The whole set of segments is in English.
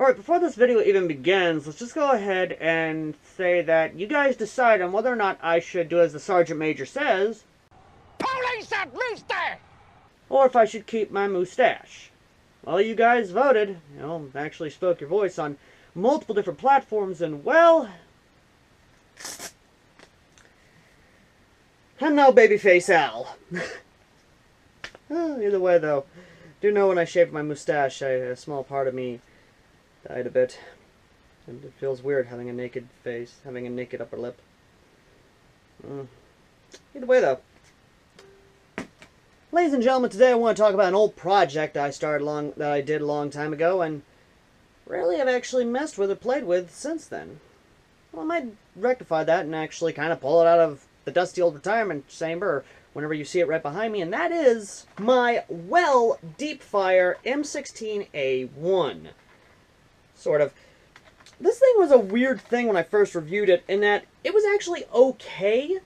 Alright, before this video even begins, let's just go ahead and say that you guys decide on whether or not I should do as the Sergeant Major says, Police that mustache! or if I should keep my mustache. Well, you guys voted, actually spoke your voice on multiple different platforms, and well, I'm now Babyface Al. Either way, though, do know when I shaved my mustache, a small part of me died a bit. And it feels weird having a naked face, having a naked upper lip. Either way, though. Ladies and gentlemen, today I want to talk about an old project I did a long time ago, and rarely have actually messed with or played with since then. Well, I might rectify that and actually kind of pull it out of the dusty old retirement chamber, or whenever you see it right behind me, and that is my Deepfire M16A1. Sort of. This thing was a weird thing when I first reviewed it, in that it was actually okay,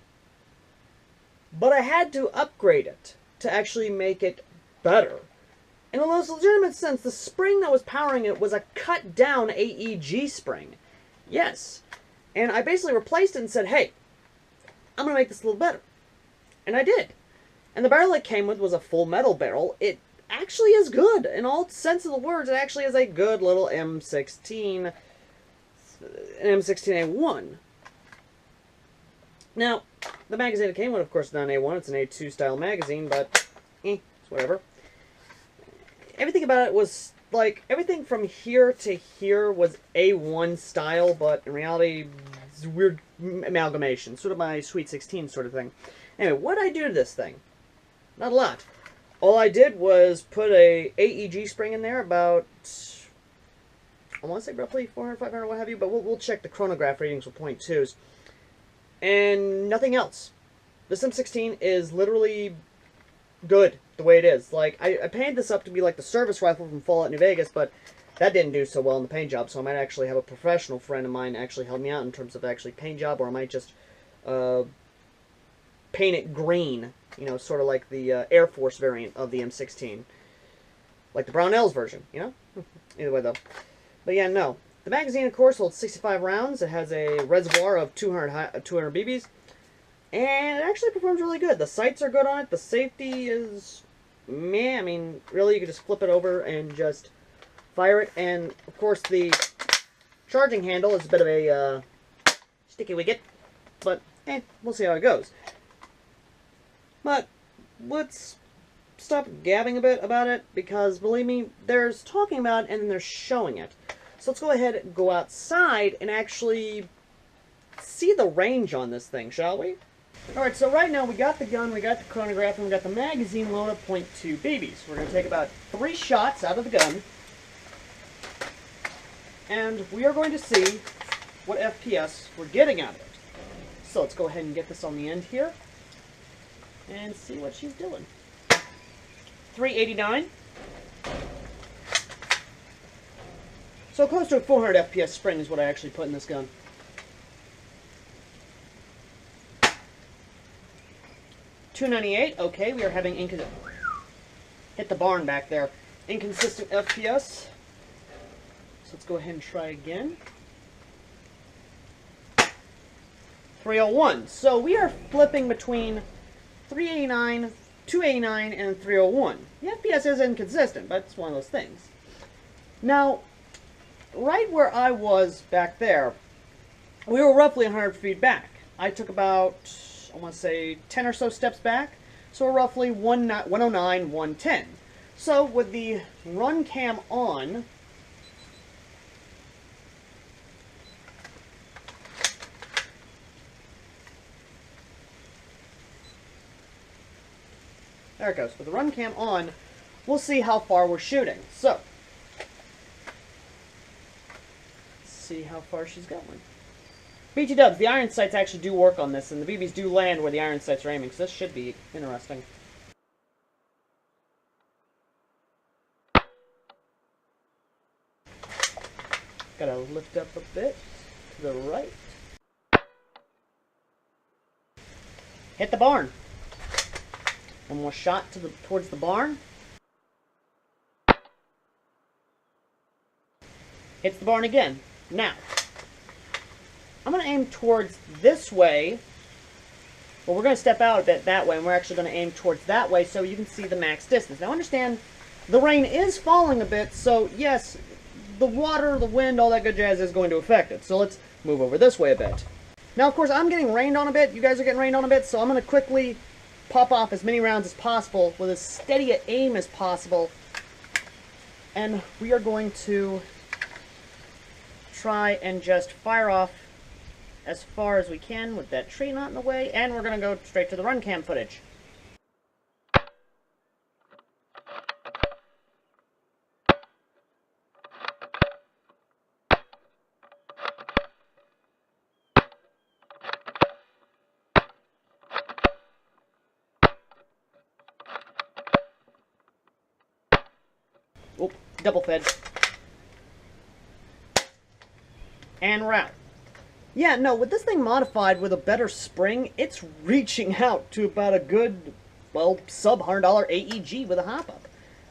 but I had to upgrade it to actually make it better. In the most legitimate sense, the spring that was powering it was a cut-down AEG spring. Yes. And I basically replaced it and said, hey, I'm going to make this a little better. And I did. And the barrel it came with was a full metal barrel. It actually is good. In all sense of the words, it actually is a good little M16, an M16A1. Now, the magazine it came with, of course, is not an A1. It's an A2 style magazine, but it's whatever. Everything about it was, like, everything from here to here was A1 style, but in reality, it's a weird amalgamation. Sort of my Sweet 16 sort of thing. Anyway, what did I do to this thing? Not a lot. All I did was put a AEG spring in there, about, I want to say roughly 400, 500, what have you, but we'll check the chronograph readings with .2s. And nothing else. This M16 is literally good the way it is. Like, I painted this up to be like the service rifle from Fallout New Vegas, but that didn't do so well in the paint job, so I might actually have a professional friend of mine actually help me out in terms of actually paint job, or I might just paint it green, you know, sort of like the Air Force variant of the M16. Like the Brownells version, you know? Either way, though. But yeah, no. The magazine, of course, holds 65 rounds. It has a reservoir of 200 BBs. And it actually performs really good. The sights are good on it. The safety is meh. I mean, really, you can just flip it over and just fire it. And, of course, the charging handle is a bit of a sticky wicket. But, we'll see how it goes. But let's stop gabbing a bit about it, because, believe me, there's talking about it and then there's showing it. So let's go ahead and go outside and actually see the range on this thing, shall we? Alright, so right now we got the gun, we got the chronograph, and we got the magazine loaded at .2 BBs. We're going to take about 3 shots out of the gun, and we are going to see what FPS we're getting out of it. So let's go ahead and get this on the end here, and see what she's doing. 389. So close to a 400 FPS spring is what I actually put in this gun. .298, okay, we are having hit the barn back there. Inconsistent FPS. So let's go ahead and try again. 301. So we are flipping between 389, 289, and 301. The FPS is inconsistent, but it's one of those things. Now, right where I was back there, we were roughly 100 feet back. I took about, I want to say, 10 or so steps back, so we're roughly 109, 110. So with the run cam on, there it goes. With the run cam on, we'll see how far we're shooting. So, see how far she's going. BT dubs, the iron sights actually do work on this, and the BBs do land where the iron sights are aiming, so this should be interesting. Gotta lift up a bit to the right. Hit the barn. One more shot towards the barn. hits the barn again. Now, I'm going to aim towards this way. Well, we're going to step out a bit that way, and we're actually going to aim towards that way so you can see the max distance. Now, understand, the rain is falling a bit, so yes, the water, the wind, all that good jazz is going to affect it. So let's move over this way a bit. Now, of course, I'm getting rained on a bit. You guys are getting rained on a bit, so I'm going to quickly pop off as many rounds as possible with as steady an aim as possible. And we are going to try and just fire off as far as we can with that tree not in the way, and we're going to go straight to the run cam footage. Oh, double fed. And we're out. Yeah, no, with this thing modified with a better spring, it's reaching out to about a good, well, sub-$100 AEG with a hop-up.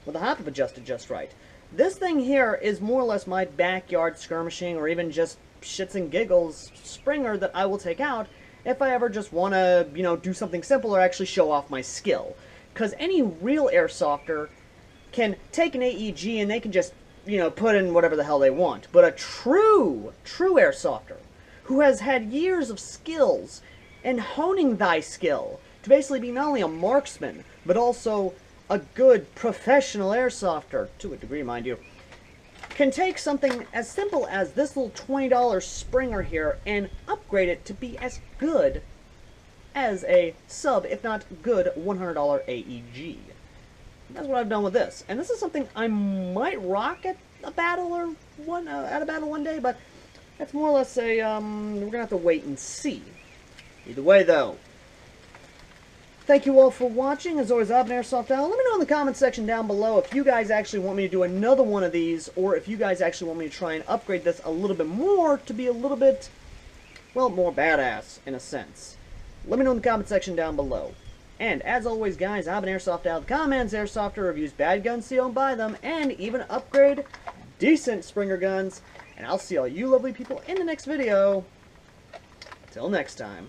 With a hop-up adjusted just right. This thing here is more or less my backyard skirmishing or even just shits and giggles springer that I will take out if I ever just want to, you know, do something simple or actually show off my skill. Because any real airsofter can take an AEG and they can just, you know, put in whatever the hell they want. But a true airsofter who has had years of skills and honing thy skill to basically be not only a marksman, but also a good professional airsofter, to a degree, mind you, can take something as simple as this little $20 Springer here and upgrade it to be as good as a sub, if not good, $100 AEG. That's what I've done with this. And this is something I might rock at a battle or one day, but that's more or less a, we're going to have to wait and see. Either way, though, thank you all for watching. As always, I've been AirsoftAL. Let me know in the comment section down below if you guys actually want me to do another one of these, or if you guys actually want me to try and upgrade this a little bit more to be a little bit, well, more badass, in a sense. Let me know in the comment section down below. And, as always, guys, I've been AirsoftAL. The comments, Airsofter reviews bad guns so you don't buy them, and even upgrade decent Springer guns. And I'll see all you lovely people in the next video. Till next time.